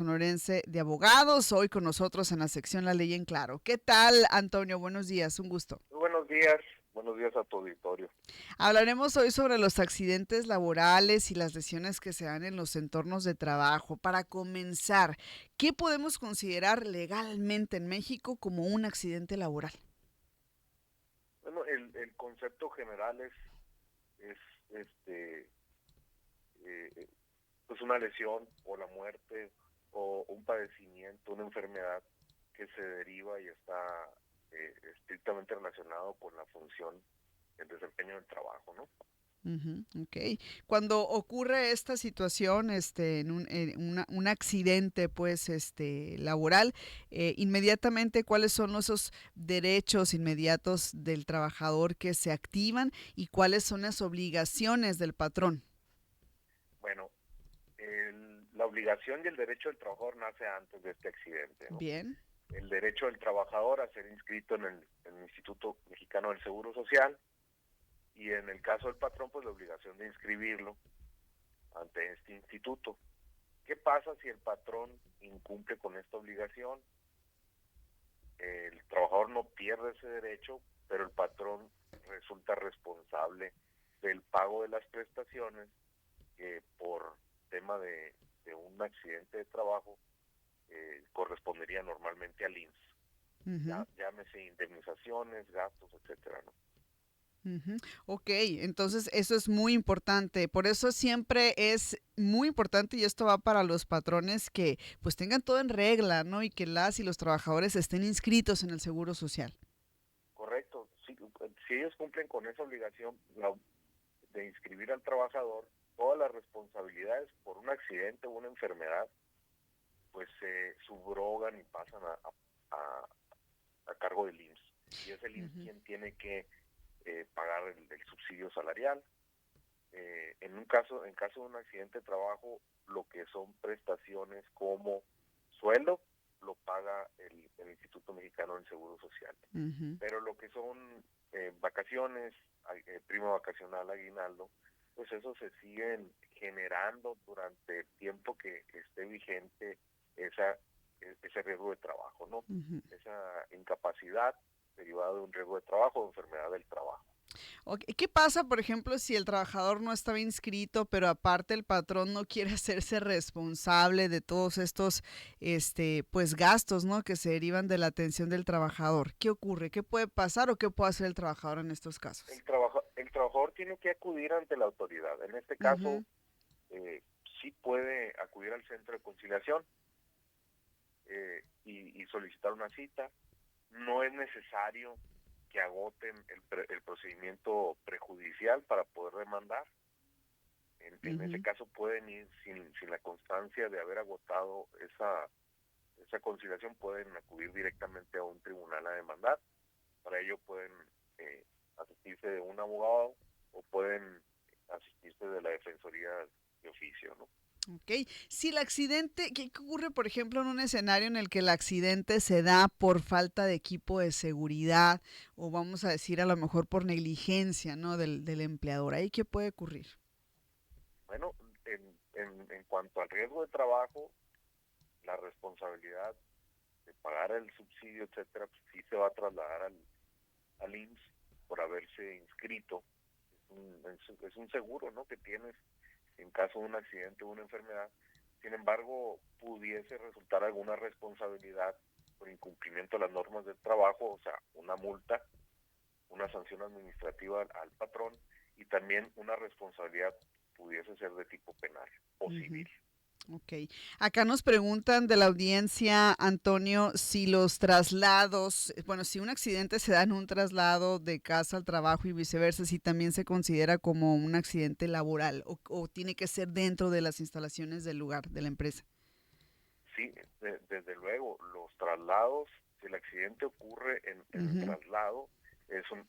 Sonorense de Abogados, hoy con nosotros en la sección La Ley en Claro. ¿Qué tal, Antonio? Buenos días, un gusto. Muy buenos días a tu auditorio. Hablaremos hoy sobre los accidentes laborales y las lesiones que se dan en los entornos de trabajo. Para comenzar, ¿qué podemos considerar legalmente en México como un accidente laboral? Bueno, el concepto general es este, eh, pues una lesión o la muerte o un padecimiento, una enfermedad que se deriva y está estrictamente relacionado con la función, el desempeño del trabajo, ¿no? Ok. Cuando ocurre esta situación, un accidente, pues, laboral, inmediatamente, ¿cuáles son esos derechos inmediatos del trabajador que se activan y cuáles son las obligaciones del patrón? Bueno, la obligación y el derecho del trabajador nace antes de este accidente, ¿no? Bien. El derecho del trabajador a ser inscrito en el Instituto Mexicano del Seguro Social, y en el caso del patrón, pues la obligación de inscribirlo ante este instituto. ¿Qué pasa si el patrón incumple con esta obligación? El trabajador no pierde ese derecho, pero el patrón resulta responsable del pago de las prestaciones que por tema de un accidente de trabajo correspondería normalmente al IMSS. Ujú. Llámese indemnizaciones, gastos, etcétera, ¿no? Ujú. Ok, entonces eso es muy importante. Por eso siempre es muy importante, y esto va para los patrones, que pues tengan todo en regla, ¿no? Y que las y los trabajadores estén inscritos en el Seguro Social. Correcto. Si ellos cumplen con esa obligación de inscribir al trabajador, todas las responsabilidades por un accidente o una enfermedad pues se subrogan y pasan a, a cargo del IMSS. Y es el IMSS Ujú. quien tiene que pagar el subsidio salarial. En caso de un accidente de trabajo, lo que son prestaciones como sueldo lo paga el Instituto Mexicano del Seguro Social. Ujú. Pero lo que son vacaciones, prima vacacional, aguinaldo, pues eso se siguen generando durante el tiempo que esté vigente esa, ese riesgo de trabajo, ¿no? Ujú. Esa incapacidad derivada de un riesgo de trabajo o enfermedad del trabajo. Ok, ¿qué pasa, por ejemplo, si el trabajador no estaba inscrito, pero aparte el patrón no quiere hacerse responsable de todos estos, pues gastos, ¿no? Que se derivan de la atención del trabajador? ¿Qué ocurre? ¿Qué puede pasar o qué puede hacer el trabajador en estos casos? El trabajador tiene que acudir ante la autoridad. En este caso, Ujú. eh, sí puede acudir al centro de conciliación y solicitar una cita. No es necesario que agoten el procedimiento prejudicial para poder demandar. En ese Ujú. caso pueden ir sin la constancia de haber agotado esa conciliación, pueden acudir directamente a un tribunal a demandar. Para ello pueden asistirse de un abogado o pueden asistirse de la Defensoría de Oficio, ¿no? Ok, si el accidente, ¿qué ocurre, por ejemplo, en un escenario en el que el accidente se da por falta de equipo de seguridad o vamos a decir a lo mejor por negligencia, ¿no? Del empleador? ¿Ahí qué puede ocurrir? Bueno, en cuanto al riesgo de trabajo, la responsabilidad de pagar el subsidio, etcétera, pues sí se va a trasladar al IMSS por haberse inscrito. Es un seguro, ¿no?, que tienes en caso de un accidente o una enfermedad. Sin embargo, pudiese resultar alguna responsabilidad por incumplimiento de las normas del trabajo, o sea, una multa, una sanción administrativa al patrón, y también una responsabilidad pudiese ser de tipo penal o Ujú. civil. Ok. Acá nos preguntan de la audiencia, Antonio, si los traslados, bueno, si un accidente se da en un traslado de casa al trabajo y viceversa, si también se considera como un accidente laboral o tiene que ser dentro de las instalaciones del lugar, de la empresa. Sí, desde luego, los traslados, si el accidente ocurre en el Ujú. traslado,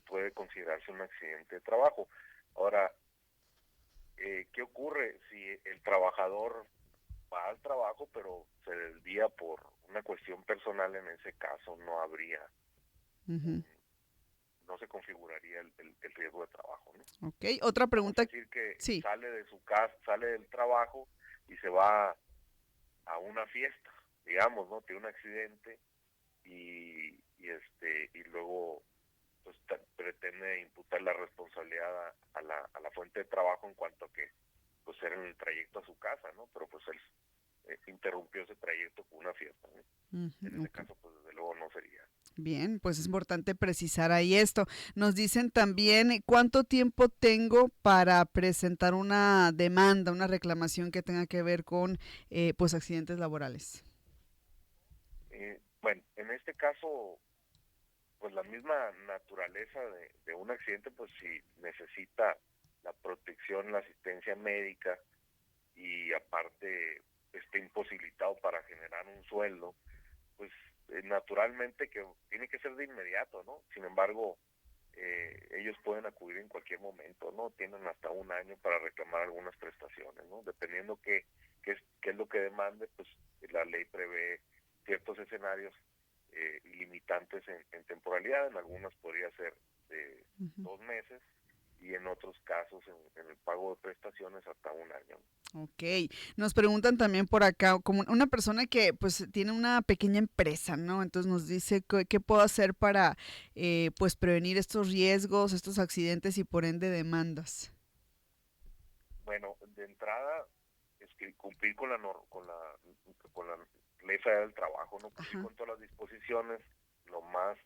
puede considerarse un accidente de trabajo. Ahora, ¿qué ocurre si el trabajador va al trabajo pero se desvía por una cuestión personal? En ese caso no habría Ujú. un, no se configuraría el riesgo de trabajo, ¿no? Ok. Otra Vamos a pregunta, decir que sí. sale de su casa, sale del trabajo y se va a una fiesta, digamos, ¿no? Tiene un accidente y luego pues pretende imputar la responsabilidad a la fuente de trabajo en cuanto a que pues era en el trayecto a su casa, ¿no? Pero pues él interrumpió ese trayecto con una fiesta, ¿no? En ese Ok. caso pues desde luego no sería. Bien, pues es importante precisar ahí esto. Nos dicen también cuánto tiempo tengo para presentar una demanda, una reclamación que tenga que ver con pues accidentes laborales. Bueno, en este caso pues la misma naturaleza de un accidente, pues si necesita la protección, la asistencia médica y aparte esté imposibilitado para generar un sueldo, pues naturalmente que tiene que ser de inmediato, ¿no? Sin embargo, ellos pueden acudir en cualquier momento, ¿no? Tienen hasta un año para reclamar algunas prestaciones, ¿no? Dependiendo qué es lo que demande, pues la ley prevé ciertos escenarios limitantes en temporalidad. En algunas podría ser de Ujú. 2 meses y en otros casos en el pago de prestaciones hasta un año. Ok, nos preguntan también por acá, como una persona que pues tiene una pequeña empresa, ¿no? Entonces nos dice qué puedo hacer para pues prevenir estos riesgos, estos accidentes y por ende demandas. Bueno, de entrada es que cumplir con la ley federal del trabajo, no cumplir Ajá. con todas las disposiciones. Lo más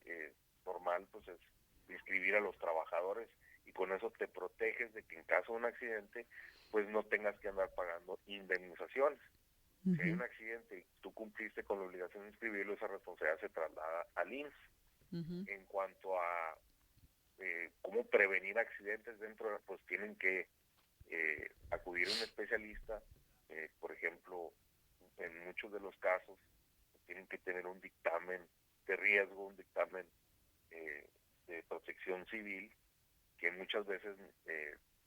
eh, normal pues es inscribir a los trabajadores y con eso te proteges de que en caso de un accidente pues no tengas que andar pagando indemnizaciones. Si hay Ujú, un accidente y tú cumpliste con la obligación de inscribirlo, esa responsabilidad se traslada al IMSS. ujú, En cuanto a cómo prevenir accidentes dentro, pues tienen que acudir a un especialista. Por ejemplo, en muchos de los casos tienen que tener un dictamen de riesgo, un dictamen de protección civil, que muchas veces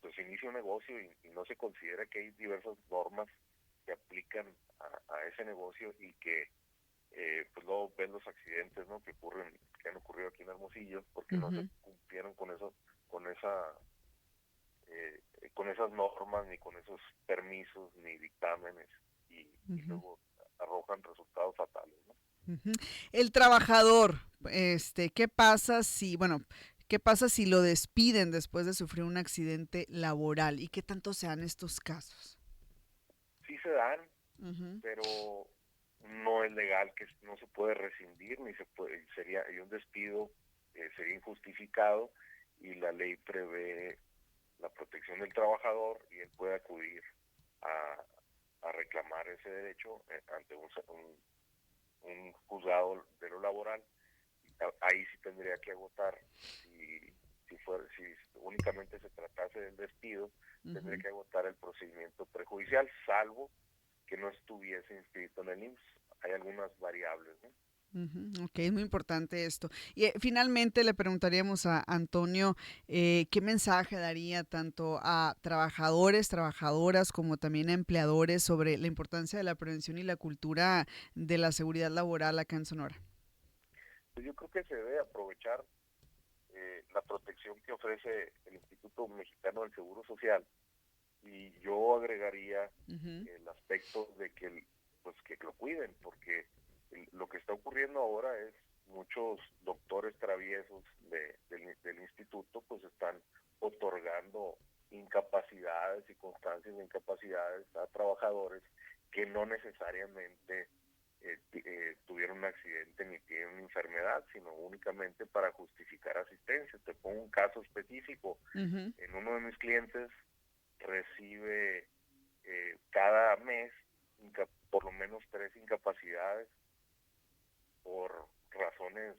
pues inicia un negocio y no se considera que hay diversas normas que aplican a ese negocio y que pues luego ven los accidentes, ¿no? Que han ocurrido aquí en Hermosillo porque no se ujú, cumplieron con esa con esas normas, ni con esos permisos, ni dictámenes, y ujú, luego arrojan resultados fatales, ¿no? ujú. El trabajador, ¿qué pasa si, bueno, qué pasa si lo despiden después de sufrir un accidente laboral? ¿Y qué tanto se dan estos casos? Sí se dan, Ujú, pero no es legal, que no se puede rescindir, ni se puede, y un despido sería injustificado, y la ley prevé la protección del trabajador y él puede acudir a, a reclamar ese derecho ante un juzgado de lo laboral. Ahí sí tendría que agotar, si únicamente se tratase del despido, tendría ujú. que agotar el procedimiento prejudicial, salvo que no estuviese inscrito en el IMSS. Hay algunas variables, ¿no? Ujú, ok, es muy importante esto. Y finalmente le preguntaríamos a Antonio qué mensaje daría tanto a trabajadores, trabajadoras, como también a empleadores sobre la importancia de la prevención y la cultura de la seguridad laboral acá en Sonora. Pues yo creo que se debe aprovechar la protección que ofrece el Instituto Mexicano del Seguro Social, y yo agregaría Ujú, el aspecto de que pues que lo cuiden, porque lo que está ocurriendo ahora es muchos doctores traviesos del instituto pues están otorgando incapacidades y constancias de incapacidades a trabajadores que no necesariamente tuvieron un accidente ni tienen una enfermedad, sino únicamente para justificar asistencia. Te pongo un caso específico. ujú, En uno de mis clientes recibe cada mes por lo menos 3 incapacidades por razones,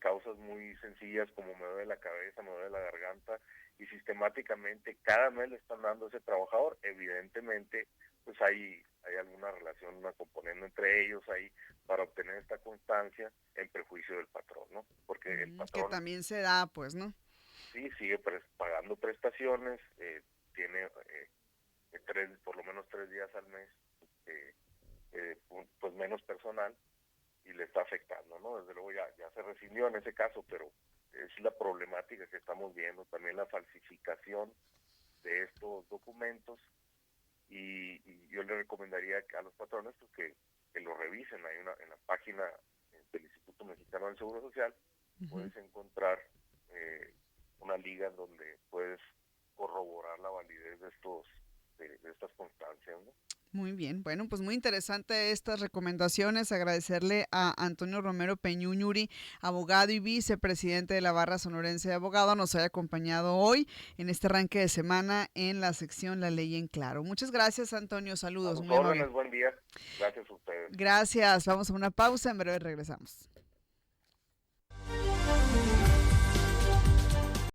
causas muy sencillas como me duele la cabeza, me duele la garganta, y sistemáticamente cada mes le están dando a ese trabajador. Evidentemente, pues hay alguna relación, una componente entre ellos ahí para obtener esta constancia en perjuicio del patrón, ¿no? Porque el que patrón también se da, pues, ¿no? sí sigue pagando prestaciones, tiene por lo menos 3 días al mes, eh, pues menos personal, y le está afectando, ¿no? Desde luego ya se rescindió en ese caso, pero es la problemática que estamos viendo, también la falsificación de estos documentos y yo le recomendaría a los patrones pues, que lo revisen. Hay en la página del Instituto Mexicano del Seguro Social puedes encontrar una liga donde puedes corroborar la validez de estas constancias, ¿no? Muy bien, bueno, pues muy interesante estas recomendaciones. Agradecerle a Antonio Romero Peñuñuri, abogado y vicepresidente de la Barra Sonorense de Abogados, nos haya acompañado hoy en este arranque de semana en la sección La Ley en Claro. Muchas gracias, Antonio. A Saludos, sus muy amable. órdenes, buen día. Gracias a ustedes. Gracias. Vamos a una pausa, en breve regresamos.